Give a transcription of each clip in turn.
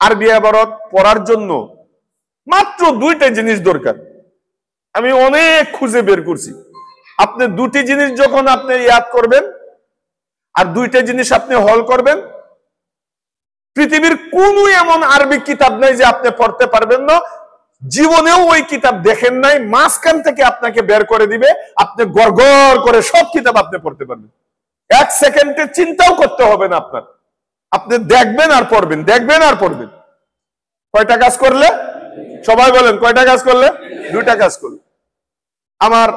আরবি ইবারত পড়ার জন্য মাত্র দুইটা জিনিস দরকার। আমি অনেক খুঁজে বের করছি। আপনি দুটি জিনিস যখন আপনি ইয়াদ করবেন আর দুইটা জিনিস আপনি হল করবেন, পৃথিবীর কোন এমন আরবি কিতাব নাই যে আপনি পড়তে পারবেন না। জীবনেও ওই কিতাব দেখেন নাই, মাঝখান থেকে আপনাকে বের করে দিবে, আপনি গড়গড় করে সব কিতাব আপনি পড়তে পারবেন। এক সেকেন্ডে চিন্তাও করতে হবে না আপনার। আপনি দেখবেন আর পড়বেন, দেখবেন আর পড়বেন। কয়টা কাজ করলে? সবাই বলেন, কয়টা কাজ করলে? দুইটা কাজ করলে। আমার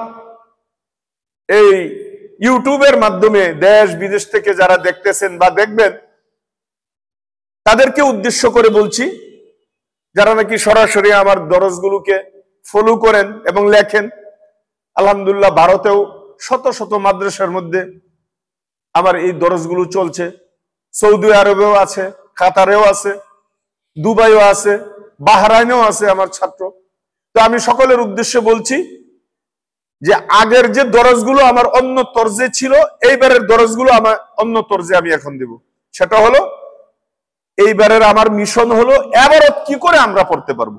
এই ইউটিউবের মাধ্যমে দেশ বিদেশ থেকে যারা দেখতেছেন বা দেখবেন, তাদেরকে উদ্দেশ্য করে বলছি, যারা নাকি সরাসরি আমার দরজগুলোকে ফলো করেন এবং লেখেন। আলহামদুলিল্লাহ, ভারতেও শত শত মাদ্রাসার মধ্যে আমার এই দরজগুলো চলছে। সৌদি আরবেও আছে, কাতারেও আছে, দুবাইও আছে, বাহরাইনেও আছে আমার ছাত্র। তো আমি সকলের উদ্দেশ্যে বলছি যে আগের যে দরজগুলো আমার অন্য তর্জে ছিল, এইবারের দরজগুলো আমার অন্য তর্জে আমি এখন দেব। সেটা হলো, এইবারের আমার মিশন হলো ইবারত কি করে আমরা পড়তে পারবো,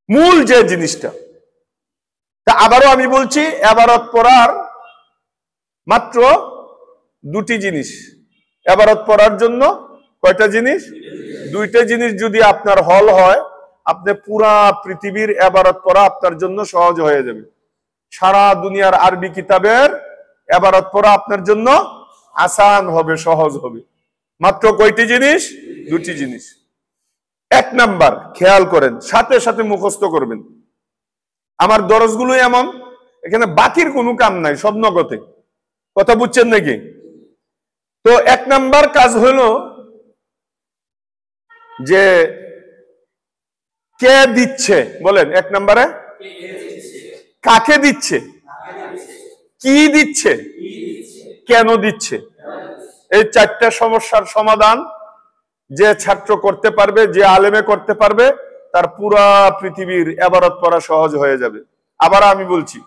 মূল যে জিনিসটা। তা আবারও আমি বলছি, ইবারত পড়ার মাত্র দুটি জিনিস। ইবারত পড়ার জন্য কয়টা জিনিস? দুইটা জিনিস যদি আপনার হল হয়, আপনি পুরা পৃথিবীর ইবারত পড়া আপনার জন্য সহজ হয়ে যাবে। সারা দুনিয়ার আরবি কিতাবের ইবারত পড়া আপনার জন্য আসান হবে, সহজ হবে। মাত্র কয়টি জিনিস? দুটি জিনিস। এক নাম্বার, খেয়াল করেন, সাথে সাথে মুখস্থ করবেন। আমার দরজগুলো এমন, এখানে বাকির কোনো কাম নাই, সব নগদে। কথা বুঝছেন নাকি? তো এক নাম্বার কাজ হলো যে কে দিচ্ছে, বলেন এক নাম্বারে কাকে দিচ্ছে, কি দিচ্ছে, কেন দিচ্ছে। এই চারটা সমস্যার সমাধান যে ছাত্র করতে পারবে, যে আলেমে করতে পারবে, তার পুরা পৃথিবীর ইবারত পড়া সহজ হয়ে যাবে। আবার আমি বলছি,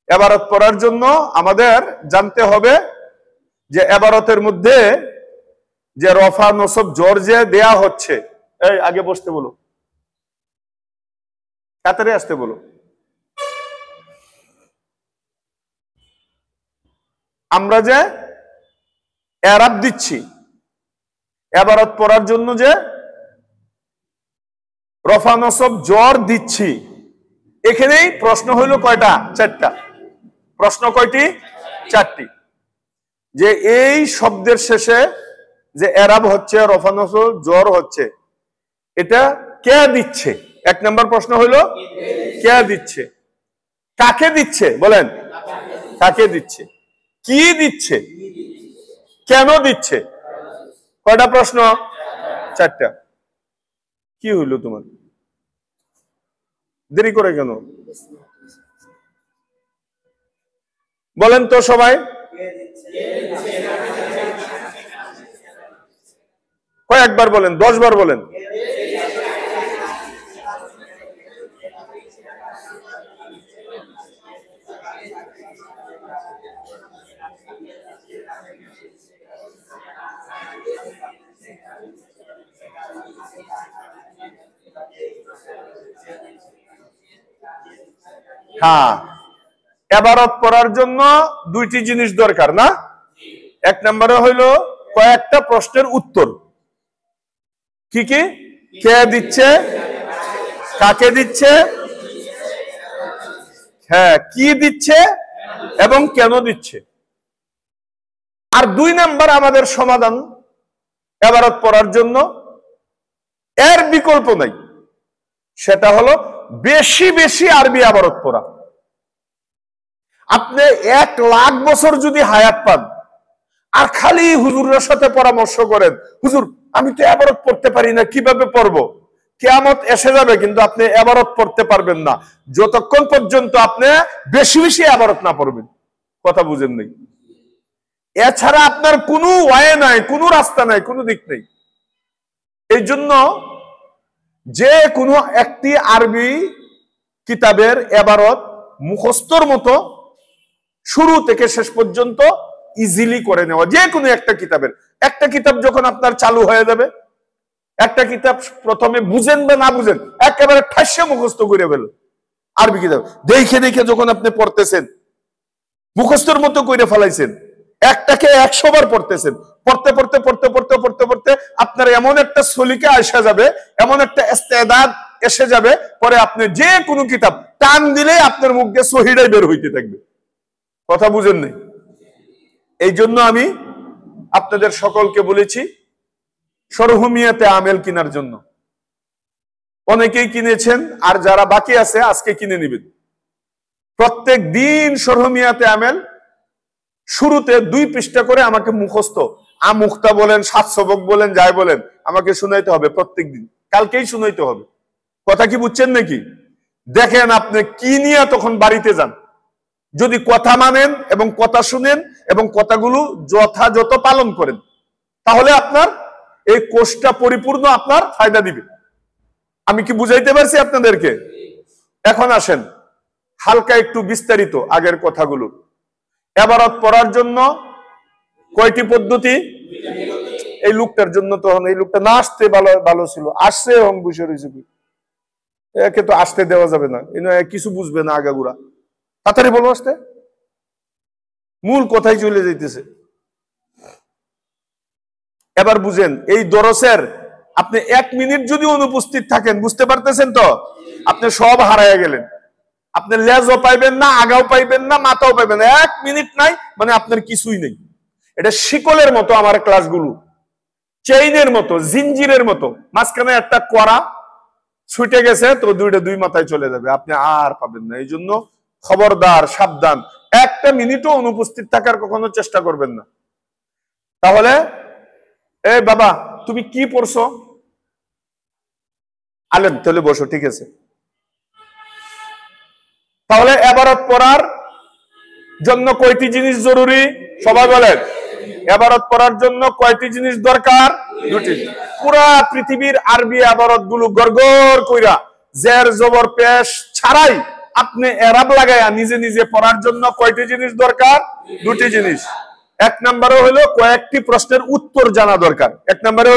ইবারত পড়ার জন্য আমাদের জানতে হবে যে ইবারতের মধ্যে যে রফা নসব জর যে দেয়া হচ্ছে। এই আগে বসতে বলো, তাড়াতাড়ি আসতে বলো। আমরা যে এরাব দিচ্ছি ইবারত পড়ার জন্য, যে রফা নসব জর দিচ্ছি, এখানেই প্রশ্ন হইল কয়টা? চারটা। প্রশ্ন কয়টি? চারটি। যে এই শব্দের শেষে যে এরাব হচ্ছে, রফা নসব জর হচ্ছে, এটা কে দিচ্ছে? এক নম্বর প্রশ্ন হইল কে দিচ্ছে, কাকে দিচ্ছে, বলেন কাকে দিচ্ছে, কি দিচ্ছে, কেন দিচ্ছে। কয়টা প্রশ্ন? চারটা। কি হইল তোমার? দেরি করে কেন? বলেন তো সবাই, কয়েকবার বলেন, 10 বার বলেন। হ্যাঁ, ইবারত পড়ার জন্য দুইটি জিনিস দরকার না? এক নম্বরে হইল কয়েকটা প্রশ্নের উত্তর। কি কি? কে দিচ্ছে, কাকে দিচ্ছে, হ্যাঁ কি দিচ্ছে এবং কেন দিচ্ছে। আর 2 নাম্বার আমাদের সমাধান ইবারত পড়ার জন্য, এর বিকল্প নাই, সেটা হলো বেশি বেশি আরবি ইবারত পড়া। আপনি 1 লাখ বছর যদি হায়াত পান আর খালি হুজুরের সাথে পরামর্শ করেন, হুজুর আমি তো ইবারত পড়তে পারি না, কিভাবে পড়বো, কিয়ামত এসে যাবে, কিন্তু আপনি ইবারত পড়তে পারবেন না যতক্ষণ পর্যন্ত আপনি বেশি বেশি ইবারত না পড়বেন। কথা বুঝেন নাই? এছাড়া আপনার কোনো ওয়ে নাই, কোনো রাস্তা নাই, কোনো দিক নেই। এই জন্য যে কোনো একটি আরবি কিতাবের ইবারত মুখস্থর মতো শুরু থেকে শেষ পর্যন্ত ইজিলি করে নেওয়া। যে কোনো একটা কিতাবের, একটা কিতাব যখন আপনার চালু হয়ে যাবে, একটা কিতাব প্রথমে বুঝেন বা না বুঝেন একেবারে ঠাসে মুখস্থ করে ফেল। আরবি কিতাব দেখে দেখে যখন আপনি পড়তেছেন, মুখস্থের মতো করে ফেলাইছেন, একটাকে 100 বার পড়তেছেন, পড়তে পড়তে পড়তে পড়তে পড়তে পড়তে আপনার এমন একটা সলিকা আসা যাবে, এমন একটা ইস্তেদাদ এসে যাবে, পরে আপনি যে কোনো কিতাব টান দিলে আপনার মুখ দিয়ে সহিটাই বের হইতে থাকবে। কথা বুঝেন নাই? এই জন্য আমি আপনাদের সকলকে বলেছি সরহমিয়াতে আমেল কেনার জন্য। অনেকেই কিনেছেন, আর যারা বাকি আছে আজকে কিনে নেবেন। প্রত্যেক দিন সরহমিয়াতে আমেল শুরুতে 2 পৃষ্ঠা করে আমাকে মুখস্থ, মুক্তা বলেন, 7 সবক বলেন, যাই বলেন, আমাকে শুনাইতে হবে প্রত্যেক দিন। কালকেই শুনাইতে হবে। কথা কি বুঝছেন নাকি? দেখেন আপনি কি নিয়ে তখন বাড়িতে যান। যদি কথা মানেন এবং কথা শুনেন এবং কথাগুলো যথাযথ পালন করেন, তাহলে আপনার এই কোর্সটা পরিপূর্ণ আপনার ফায়দা দিবে। আমি কি বুঝাইতে পারছি আপনাদেরকে? এখন আসেন হালকা একটু বিস্তারিত আগের কথাগুলো। এবারত পড়ার জন্য কয়টি পদ্ধতি? এই লোকটার জন্য, তখন এই লোকটা না আসতে ভালো ছিল, আসছে এবং বসে রয়েছে। একে তো আসতে দেওয়া যাবে না, কিছু বুঝবে না আগাগুড়া। তাড়াতাড়ি বলো, আসতে মূল কথাই চলে যাইতেছে। এবার বুঝেন, এই দরসের আপনি 1 মিনিট যদি অনুপস্থিত থাকেন, বুঝতে পারতেছেন তো আপনি সব হারাইয়া গেলেন। আপনি লেজও পাইবেন না, আগাও পাইবেন না, মাথাও পাইবেন না। 1 মিনিট নাই মানে আপনার কিছুই নেই। এটা শিকলের মতো আমার ক্লাসগুলো, চেইনের মতো, জিঞ্জিরের মতো, মাঝখানে একটা কড়া ছুটে গেছে তো 2 মাথায় চলে যাবে, আপনি আর পাবেন না। এই জন্য খবরদার, সাবধান, 1 মিনিটও অনুপস্থিত থাকার কখনো চেষ্টা করবেন না। তাহলে এই বাবা তুমি কি পড়ছো? আলেম, তাহলে বসো, ঠিক আছে। তাহলে এবারত পড়ার জন্য কয়টি জিনিস জরুরি? সবাই বলেন, এবারত পড়ার জন্য কয়টি জিনিস দরকার? 2টি। পুরা পৃথিবীর আরবি এবারত গুলো গড়গড় কইরা জের জবর পেশ ছাড়াই আপনি এরাব লাগায়া নিজে নিজে পড়ার জন্য কয়টি জিনিস দরকার? 2টি জিনিস। 1 নম্বরে হলো কয়েকটি প্রশ্নের উত্তর জানা দরকার। 1 নম্বরে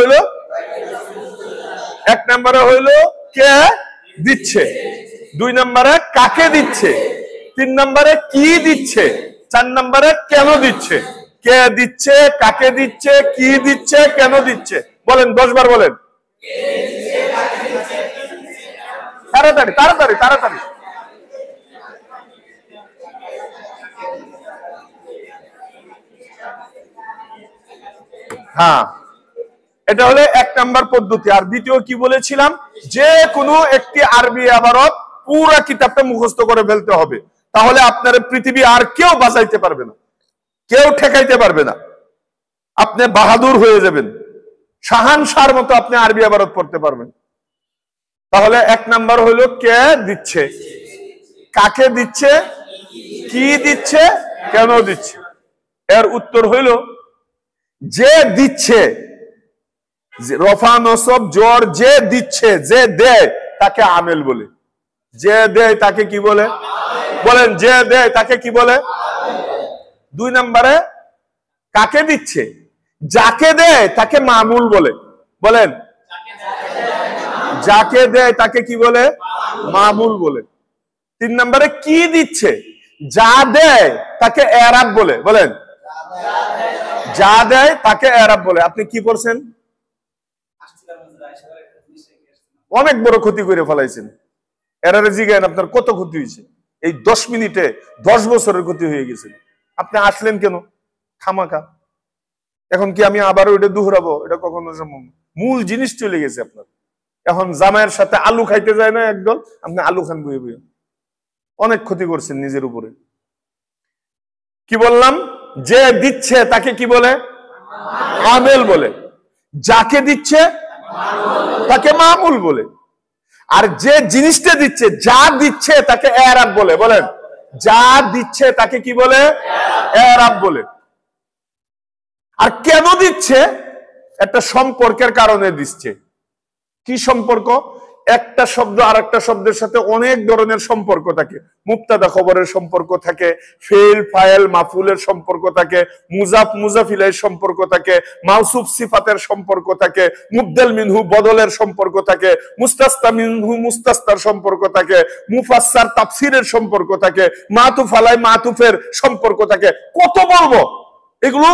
হইলো কে দিচ্ছে, 2 নম্বরে কাকে দিচ্ছে, 3 নম্বরে কি দিচ্ছে, 4 নম্বরে কেন দিচ্ছে। কে দিচ্ছে, কাকে দিচ্ছে, কি দিচ্ছে, কেন দিচ্ছে? বলেন, 10 বার বলেন। তাড়াতাড়ি তাড়াতাড়ি তাড়াতাড়ি। হ্যাঁ, এটা হলো 1 নাম্বার পদ্ধতি। আর দ্বিতীয় কি বলেছিলাম? যে কোনো একটি আরবি ইবারত পুরো কিতাবটা মুখস্থ করে ফেলতে হবে, তাহলে আপনার পৃথিবী আর কেউ বাঁচাইতে পারবে না, কেউ ঠেকাইতে পারবে না। আপনি বাহাদুর হয়ে যাবেন, শাহানশাহর মতো আপনি আরবি ইবারত পড়তে পারবেন। তাহলে 1 নাম্বার হলো কে দিচ্ছে, কাকে দিচ্ছে, কি দিচ্ছে, কেন দিচ্ছে। এর উত্তর হইল যে দিচ্ছে, রফা নসব জোর, যে দিচ্ছে, যে দেয় তাকে আমেল বলে। যে দেয় তাকে কি বলে? বলেন, যে দেয় তাকে কি বলে? 2 নম্বরে কাকে দিচ্ছে, যাকে দেয় তাকে মামুল বলে। বলেন, যাকে দেয় তাকে কি বলে? মামুল বলে। 3 নম্বরে কি দিচ্ছে, যা দেয় তাকে এরাব বলে। বলেন, যা দেয় তাকে এরাব বলে। আপনি কি করছেন? অনেক বড় ক্ষতি করে ফেলাইছেন। এরারে জিজ্ঞেন আপনার কত ক্ষতি হয়েছে। এই 10 মিনিটে 10 বছরের ক্ষতি হয়ে গেছে। আপনি আসলেন কেন খামাখা? এখন কি আমি আবার ওইটা দুহরাবো? এটা কখনো সম্ভব না। মূল জিনিস চলে গেছে আপনার। এখন জামাইয়ের সাথে আলু খাইতে যায় না একদল, আপনি আলু খান বইয়ে বইয়ে। অনেক ক্ষতি করছেন নিজের উপরে। কি বললাম? যে দিচ্ছে তাকে কি বলে? আমেল বলে। যাকে দিচ্ছে তাকে মামুল বলে। আর যে জিনিসটা দিচ্ছে, যা দিচ্ছে তাকে এরাব বলে। বলেন, যা দিচ্ছে তাকে কি বলে? এরাব বলে। আর কেন দিচ্ছে? একটা সম্পর্কের কারণে দিচ্ছে। কি সম্পর্ক? একটা শব্দ আর একটা শব্দের সাথে অনেক ধরনের সম্পর্ক থাকে। মুবতাদা খবরের সম্পর্ক থাকে, ফেল ফাইল মাফুলের সম্পর্ক থাকে, মুজাফ মুজাফিলের সম্পর্ক থাকে, মাউসুফ সিফাতের সম্পর্ক থাকে, মুবদাল মিনহু বদলের সম্পর্ক থাকে, মুস্তাস্তা মিনহু মুস্তাস্তার সম্পর্ক থাকে, মুফাসসার তাফসীরের সম্পর্ক থাকে, মাতুফ আলাই মাতুফের সম্পর্ক থাকে। কত বলবো, এগুলো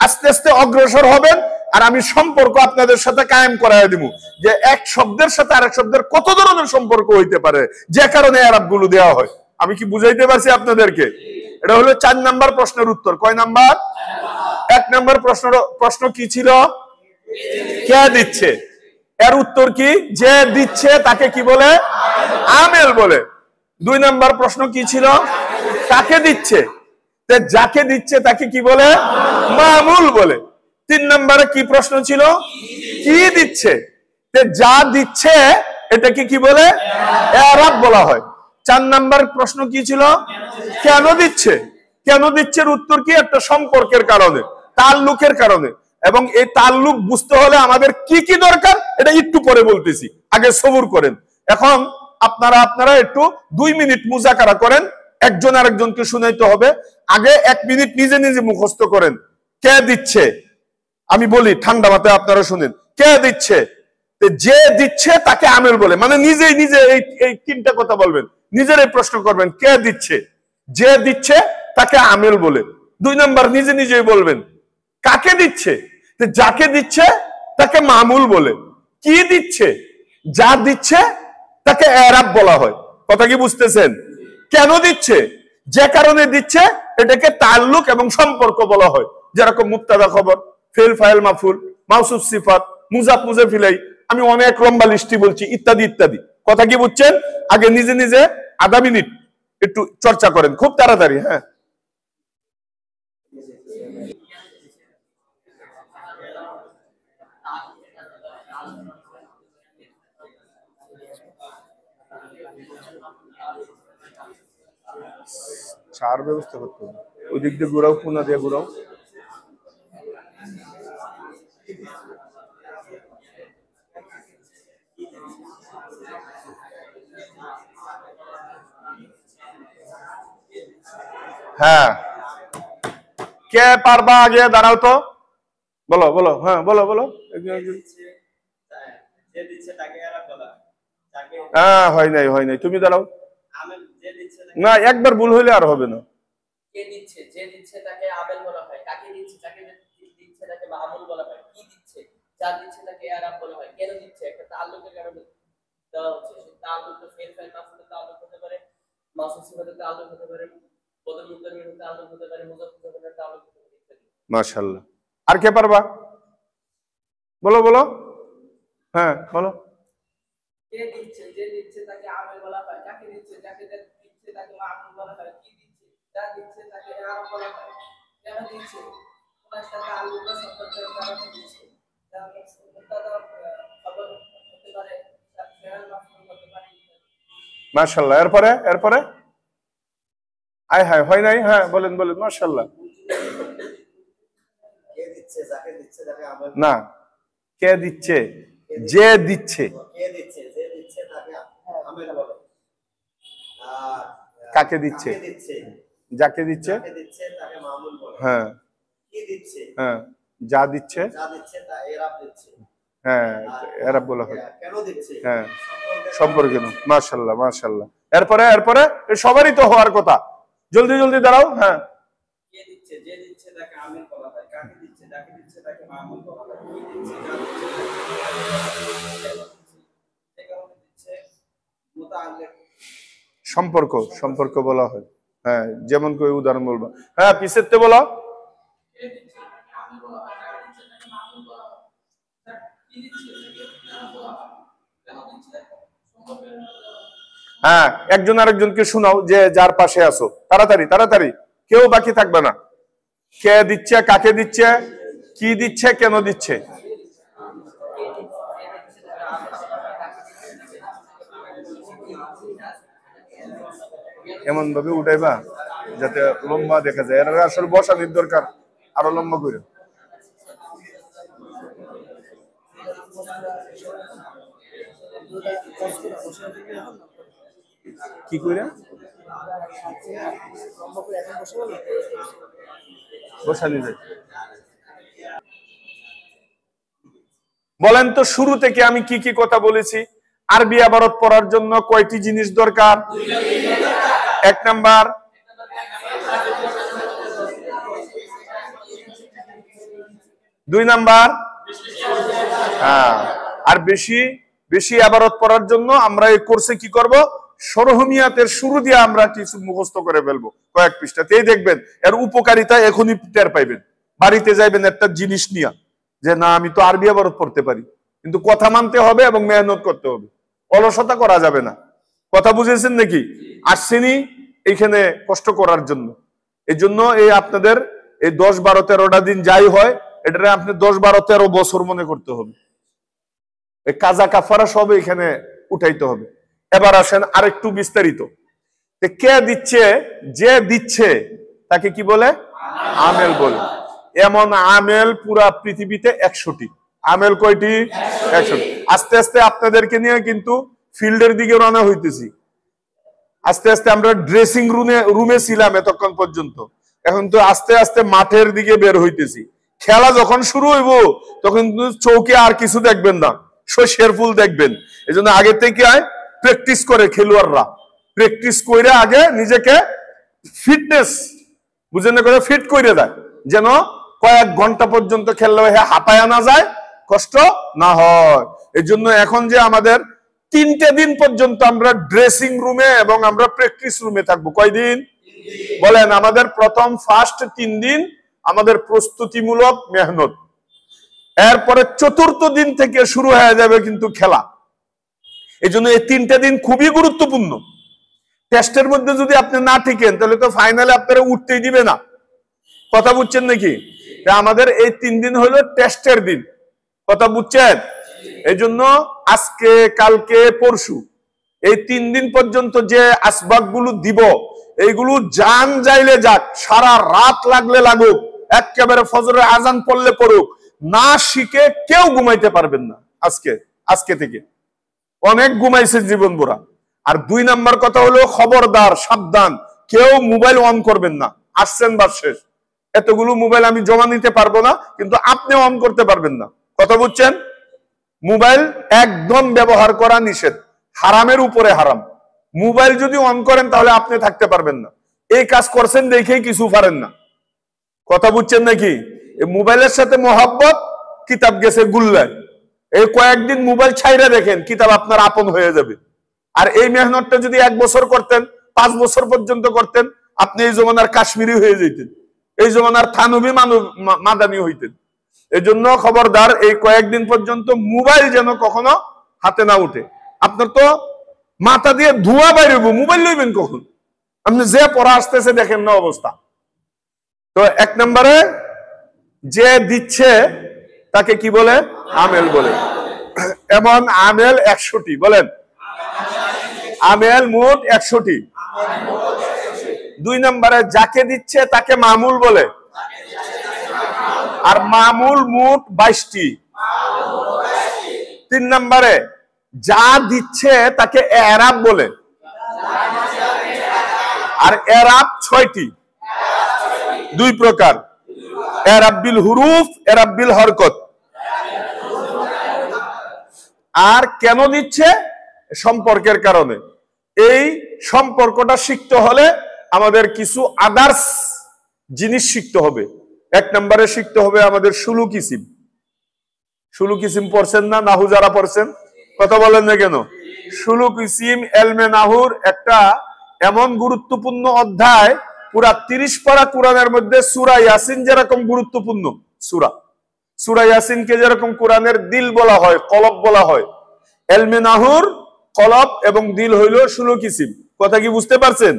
আস্তে আস্তে অগ্রসর হবেন আর আমি সম্পর্ক আপনাদের সাথে কায়েম করায় দিব যে এক শব্দের সাথে আরেক শব্দের কত ধরনের সম্পর্ক হইতে পারে, যে কারণে আরব গুলো দেওয়া হয়। আমি কি বুঝাইতে পারছি আপনাদেরকে? এটা হলো 4 নাম্বার প্রশ্নের উত্তর। কয় নাম্বার? 1 নাম্বার প্রশ্ন কি ছিল? কে দিচ্ছে। এর উত্তর কি? যে দিচ্ছে তাকে কি বলে? আমেল বলে। 2 নাম্বার প্রশ্ন কি ছিল? কাকে দিচ্ছে। যাকে দিচ্ছে তাকে কি বলে? মামুল বলে। 3 নম্বরে কি প্রশ্ন ছিল? কি দিচ্ছে। যা দিচ্ছে এটাকে কি বলে? এরাব বলা হয়। 4 নম্বর প্রশ্ন কি ছিল? কেন দিচ্ছে। কেন দিচ্ছের উত্তর কি? একটা সম্পর্কের কারণে, তাল্লুকের কারণে। এবং এই তাল্লুক বুঝতে হলে আমাদের কি কি দরকার এটা একটু পরে বলতেছি, আগে সবুর করেন। এখন আপনারা একটু 2 মিনিট মুজাকারা করেন, একজন আরেকজনকে শুনাইতে হবে। আগে 1 মিনিট নিজে নিজে মুখস্থ করেন। কে দিচ্ছে, আমি বলি ঠান্ডা মাথায় আপনারা শুনেন। কে দিচ্ছে। যে দিচ্ছে তাকে আমেল বলে, মানে নিজেই নিজে এই 3টা কথা বলবেন, নিজেরাই প্রশ্ন করবেন কে দিচ্ছে। যে দিচ্ছে তাকে আমেল বলে। 2 নাম্বার নিজে নিজেই বলবেন কাকে দিচ্ছে। যাকে দিচ্ছে তাকে মামুল বলে। কি দিচ্ছে। যা দিচ্ছে তাকে এরাব বলা হয়। কথা কি বুঝতেছেন? কেন দিচ্ছে, যে কারণে দিচ্ছে এটাকে তাল্লুক এবং সম্পর্ক বলা হয়। যেরকম মুবতাদা খবর, ফেল ফাইল মাফুল, মাউসুফ সিফাত, মুজাফ মুজাফিলাই, আমি অনেক লম্বা লিস্টি বলছি, ইত্যাদি ইত্যাদি। কথা কি বুঝছেন? আগে নিজে নিজে আধা মিনিট একটু চর্চা করেন, খুব তাড়াতাড়ি। হ্যাঁ, চার ব্যবস্থা করতে হবে। ওই দিক দিয়ে ঘুরাও, পুনা দিয়ে ঘুরাও। হ্যাঁ, কে পারবা আগে দাঁড়াও তো, বলো বলো। হ্যাঁ বলো বলো। হ্যাঁ, হয় নাই, তুমি দাঁড়াও। না, একবার ভুল হইলে আর হবে না। কে দিচ্ছে, যে দিচ্ছে তাকে আমেল বলা হয়। কাকে দিচ্ছে, যাকে দিচ্ছে তাকে মামুল বলা হয়। কি দিচ্ছে, যা দিচ্ছে তাকে এরাব বলা হয়। কেন দিচ্ছে, একটা তাল্লুকের কারণে দেওয়া হচ্ছে। সেই তাল্লুক ফেল ফাইল মাফুলের তাল্লুক হতে পারে, মাউসুফ সিফাতের তাল্লুক হতে পারে, বদল মুতামিমের তাল্লুক হতে পারে, মুজাফফর মুজাফফরের তাল্লুক হতে পারে ইত্যাদি। মাশাআল্লাহ। আর কে পারবা? বলো বলো। হ্যাঁ বলো। কে দিচ্ছে, যে দিচ্ছে তাকে আমেল বলা হয়। কাকে দিচ্ছে, যাকে দিচ্ছে তাকে মামুল বলা হয়। কি দিচ্ছে, যা দিচ্ছে তাকে এরাব বলা হয়। কেন দিচ্ছে, কোন একটা তাল্লুক বা সম্পর্কের কারণে দিচ্ছে। মাশাআল্লাহ। এরপরে আয় হায়, হয় নাই। হ্যাঁ বলেন বলেন। মাশাআল্লাহ। কে দিচ্ছে, যাকে দিচ্ছে তাকে আমেল। না, কে দিচ্ছে, যে দিচ্ছে। কে দিচ্ছে, যে দিচ্ছে তাকে আমেল বলে। আর কাকে দিচ্ছে, যাকে দিচ্ছে তাকে মামুল বলে। হ্যাঁ। কি দিচ্ছে, হ্যাঁ, যা দিচ্ছে তা এরাব দিচ্ছে। হ্যাঁ, এরাব বলা হয়। কেন দিচ্ছে, হ্যাঁ, সম্পর্কে না। মাশাআল্লাহ মাশাআল্লাহ। এরপরে সবারই তো হওয়ার কথা। জলদি জলদি দাঁড়াও। হ্যাঁ, কে দিচ্ছে, যে দিচ্ছে তাকে আমেল বলা হয়। কাকে দিচ্ছে, যাকে দিচ্ছে তাকে মামুল বলা হয়। কি দিচ্ছে, যা দিচ্ছে তাকে দিচ্ছে মুতাআল্লিক, সম্পর্ক বলা হয়। হ্যাঁ, যেমন করে উদাহরণ বলবো। হ্যাঁ, পিছেরতে বলো। হ্যাঁ, একজন আরেকজনকে শোনাও, যে যার পাশে আছো। তাড়াতাড়ি, কেউ বাকি থাকবে না। কে দিচ্ছে, কাকে দিচ্ছে, কি দিচ্ছে, কেন দিচ্ছে। এমন ভাবে উঠাইবা যাতে লম্বা দেখা যায়। এরা আসলে বসানির দরকার, আরো লম্বা করে। কি কইরা বসানি যায়? বলেন তো শুরু থেকে আমি কি কি কথা বলেছি? আরবি ইবারত পড়ার জন্য কয়টি জিনিস দরকার? 1 নাম্বার, দুই নাম্বার, হ্যাঁ। আর বেশি বেশি ইবারত পড়ার জন্য আমরা এই কোর্সে কি করব? সরহমিয়াতের শুরু দিয়ে আমরা কিছু মুখস্থ করে ফেলবো কয়েক পৃষ্ঠাতেই, দেখবেন এর উপকারিতা এখনই টের পাইবেন। বাড়িতে যাইবেন একটা জিনিস নিয়ে, যে না আমি তো আরবি ইবারত পড়তে পারি, কিন্তু কথা মানতে হবে এবং মেহনত করতে হবে, অলসতা করা যাবে না। কথা বুঝেছেন নাকি? আসছেনি এইখানে কষ্ট করার জন্য। এই জন্য এই আপনাদের এই 10, 12, 13টা দিন যাই হয়, এটা আপনি 10, 12, 13 বছর মনে করতে হবে। এই কাজা কাফারা সব এখানে উঠাইতে হবে। এবার আসেন আরেকটু বিস্তারিত। কে দিচ্ছে? যে দিচ্ছে তাকে কি বলে? আমেল বলে। এমন আমেল পুরা পৃথিবীতে 100টি। আমেল কয়টি? 100টি। আস্তে আস্তে আপনাদেরকে নিয়ে কিন্তু ফিল্ডের দিকে রওনা হইতেছি। আস্তে আস্তে আমরা ড্রেসিং রুমে ছিলাম এতক্ষণ পর্যন্ত, এখন তো আস্তে আস্তে মাঠের দিকে বের হইতেছি। খেলা যখন শুরু হইব তখন চৌকে আর কিছু দেখবেন না, শস্যের ফুল দেখবেন। এই জন্য আগে থেকে প্র্যাকটিস করে খেলোয়াড়রা, প্র্যাকটিস করে আগে নিজেকে ফিটনেস বুঝে না করে ফিট করে দেয়, যেন কয়েক ঘন্টা পর্যন্ত খেললে হাঁপায়া না যায়, কষ্ট না হয়। এই জন্য এখন যে আমাদের 3টে দিন পর্যন্ত আমরা ড্রেসিং রুমে এবং আমরা প্র্যাকটিস রুমে থাকবো। কয়দিন বলেন? আমাদের প্রথম ফার্স্ট 3 দিন আমাদের প্রস্তুতিমূলক মেহনত, এরপরে 4র্থ দিন থেকে শুরু হয়ে যাবে কিন্তু খেলা। এই জন্য এই 3টে দিন খুবই গুরুত্বপূর্ণ। টেস্টের মধ্যে যদি আপনি না টিকেন তাহলে তো ফাইনালে আপনারা উঠতেই দিবে না। কথা বুঝছেন নাকি? আমাদের এই 3 দিন হলো টেস্টের দিন। কথা বুঝছেন? এই জন্য আজকে, কালকে, পরশু এই 3 দিন পর্যন্ত যে আসবাবগুলো দিব, এইগুলো জান যাইলে যাক, সারা রাত লাগলে লাগুক, একেবারে ফজরের আজান পড়লে পড়ুক, না শিখে কেউ ঘুমাইতে পারবেন না। আজকে থেকে অনেক ঘুমাইছে জীবন ভরা। আর 2 নাম্বার কথা হলো, খবরদার, সাবধান, কেউ মোবাইল অন করবেন না। আসছেন বা শেষ, এতগুলো মোবাইল আমি জমা নিতে পারবো না, কিন্তু আপনি অন করতে পারবেন না। কথা বুঝছেন? মোবাইল একদম ব্যবহার করা নিষেধ, হারামের উপরে হারাম। মোবাইল যদি অন করেন তাহলে আপনি থাকতে পারবেন না। এই কাজ করছেন দেখেই কিছু পারেন না। কথা বুঝছেন নাকি? এই মোবাইলের সাথে মোহাব্বত, কিতাব গেছে গুল্লায়। এই কয়েকদিন মোবাইল ছাইরা দেখেন, কিতাব আপনার আপন হয়ে যাবে। আর এই মেহনতটা যদি 1 বছর করতেন, 5 বছর পর্যন্ত করতেন, আপনি এই জমানার কাশ্মীরি হয়ে যেতেন, এই জমানার থানবী মাদানি হইতেন। এই জন্য খবরদার, এই কয়েকদিন পর্যন্ত মোবাইল যেন কখনো হাতে না উঠে। আপনার তো মাথা দিয়ে ধোঁয়া বাইরেব, মোবাইল লইবেন কখন? আপনি যে পড়া আসতেছে দেখেন না অবস্থা। তো 1 নম্বরে যে দিচ্ছে তাকে কি বলে? আমেল বলে। এমন আমেল 100টি। বলেন, আমেল মোট 100টি। 2 নম্বরে যাকে দিচ্ছে তাকে মামুল বলে, আর মামুল মোট 22টি। 3 নম্বরে যা দিচ্ছে তাকে এরাব বলে, আর এরাব 6টি, 2 প্রকার, এরাব বিল হুরুফ, এরাব বিল হরকত। আর কেন দিচ্ছে? সম্পর্কের কারণে। এই সম্পর্কটা শিখতে হলে আমাদের কিছু আদার্স জিনিস শিখতে হবে। 1 নম্বরে শিখতে হবে আমাদের সুলুক ইসিম। সুলুক ইসিম পড়ছেন না? নাহু যারা পড়ছেন, কথা বলেন না কেন? সুলুক ইসিম এলমে নাহুর একটা এমন গুরুত্বপূর্ণ অধ্যায়, পুরা 30 পারা কোরআনের মধ্যে সূরা ইয়াসিন যেরকম গুরুত্বপূর্ণ সূরা ইয়াসিনকে যেরকম কোরআনের দিল বলা হয়, কলব বলা হয়, এলমে নাহুর কলব এবং দিল হইল সুলুক ইসিম। কথা কি বুঝতে পারছেন?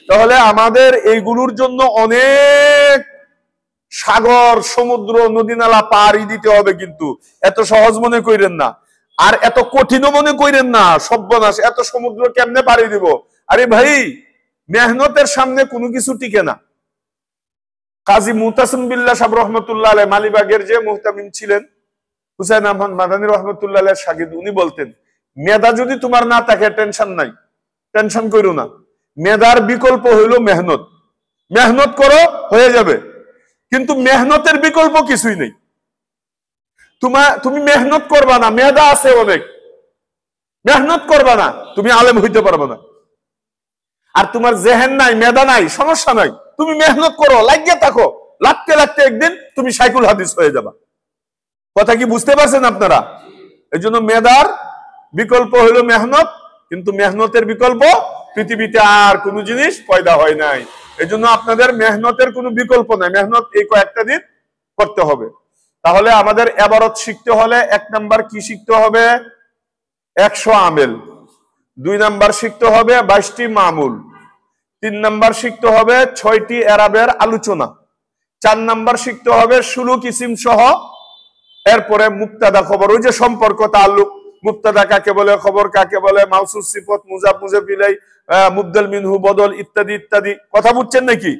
তাহলে আমাদের এইগুলোর জন্য অনেক সাগর, সমুদ্র, নদী নালা পাড়ি দিতে হবে, কিন্তু এত সহজ মনে করেন না, আর এত কঠিনও মনে করেন না। সর্বনাশ, এত সমুদ্র কেমনে পাড়ি দিব? আরে ভাই, মেহনতের সামনে কোনো কিছু টিকে না। কাজী মুতাসিম বিল্লাহ সাহেব রহমতুল্লাহ আলাইহি, মালিবাগের যে মুহতামিম ছিলেন, হুসাইন আহমদ মাদানী রহমতুল্লাহ আলাইহির শাগিদ, উনি বলতেন মেধা যদি তোমার না থাকে টেনশন নাই, টেনশন করো না। মেধার বিকল্প হইল মেহনত। মেহনত করো, হয়ে যাবে। কিন্তু মেহনতের বিকল্প কিছুই নেই। তুমি মেহনত করবা না, মেধা আছে অনেক, মেহনত করবা না, তুমি আলেম হইতে পারবে না। আর তোমার জেহেন নাই, মেধা নাই, সমস্যা নাই, তুমি মেহনত করো, লাগিয়ে থাকো, লাগতে লাগতে একদিন তুমি শাইখুল হাদিস হয়ে যাবা। কথা কি বুঝতে পারছেন আপনারা? এই জন্য মেধার বিকল্প হইল মেহনত, কিন্তু মেহনতের বিকল্প পৃথিবীতে আর কোন জিনিস পয়দা হয় নাই। এই জন্য আপনাদের মেহনতের কোনো বিকল্প নাই, মেহনত এই কয়েকটা দিন করতে হবে। তাহলে আমাদের এবারত শিখতে হলে 1 নাম্বার কি শিখতে হবে? 100 আমেল। 2 নাম্বার শিখতে হবে 22টি মামুল। 3 নাম্বার শিখতে হবে 6টি এরাবের আলোচনা। 4 নাম্বার শিখতে হবে 16 কিসিম সহ। এরপরে মুবতাদা খবর, ওই যে সম্পর্ক তাআল্লুক, মুবতাদা কাকে বলে, খবর কাকে বলে, মাউসুফ সিফত, মুজাফ মুজাফ ইলাই, মুবদল মিনহু, বদল ইত্যাদি ইত্যাদি। কথা বুঝছেন নাকি?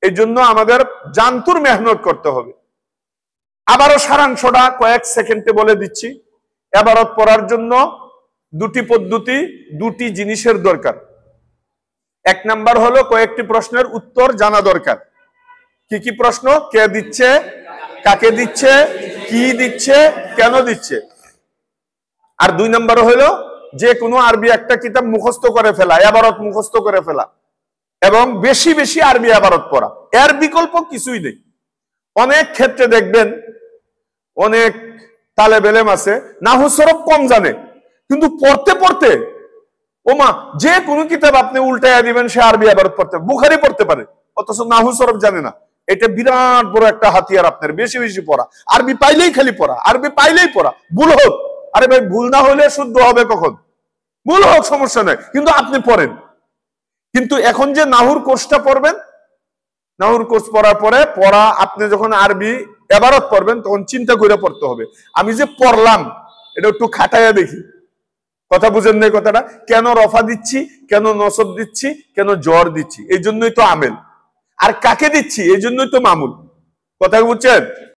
এই জন্য আমাদের জানতুর মেহনত করতে হবে। আবারও সারাংশটা কয়েক সেকেন্ডে বলে দিচ্ছি। এবারত পড়ার জন্য 2টি পদ্ধতি, 2টি জিনিসের দরকার। 1 নাম্বার হলো কয়েকটি প্রশ্নের উত্তর জানা দরকার। কি কি প্রশ্ন? কে দিচ্ছে, কাকে দিচ্ছে, কি দিচ্ছে, কেন দিচ্ছে। আর 2 নাম্বার হলো যে কোনো আরবি একটা কিতাব মুখস্থ করে ফেলা, এবারত মুখস্থ করে ফেলা, এবং বেশি বেশি আরবি এবারত পড়া। এর বিকল্প কিছুই নেই। অনেক ক্ষেত্রে দেখবেন অনেক তালেব ইলম আছে নাহু সরফ কম জানে, কিন্তু পড়তে পড়তে ওমা যে কোনো কিতাব আপনি উল্টাইয়া দিবেন সে আরবি এবারত পড়তে, বুখারী পড়তে পারে, অথচ নাহু সরফ জানে না। এটা বিরাট বড় একটা হাতিয়ার আপনার। বেশি বেশি পড়া, আরবি পাইলেই খালি পড়া, আরবি পাইলেই পড়া, ভুল হোক। আরে ভাই ভুল না হলে শুদ্ধ হবে কখন? ভুল হোক, সমস্যা নাই, কিন্তু আপনি পড়েন। কিন্তু এখন যে নাহুর কোর্সটা পড়বেন, নাহুর কোর্স পড়ার পরে আপনি যখন আরবি এবারত পড়বেন তখন চিন্তা করে পড়তে হবে, আমি যে পড়লাম এটা একটু খাটাইয়া দেখি। কথা বুঝেন না কথাটা? কেন রফা দিচ্ছি, কেন নসব দিচ্ছি, কেন জ্বর দিচ্ছি, এই জন্যই তো আমেল। আর কাকে দিচ্ছি, এই জন্যই তো মামুল। কথা বুঝছেন?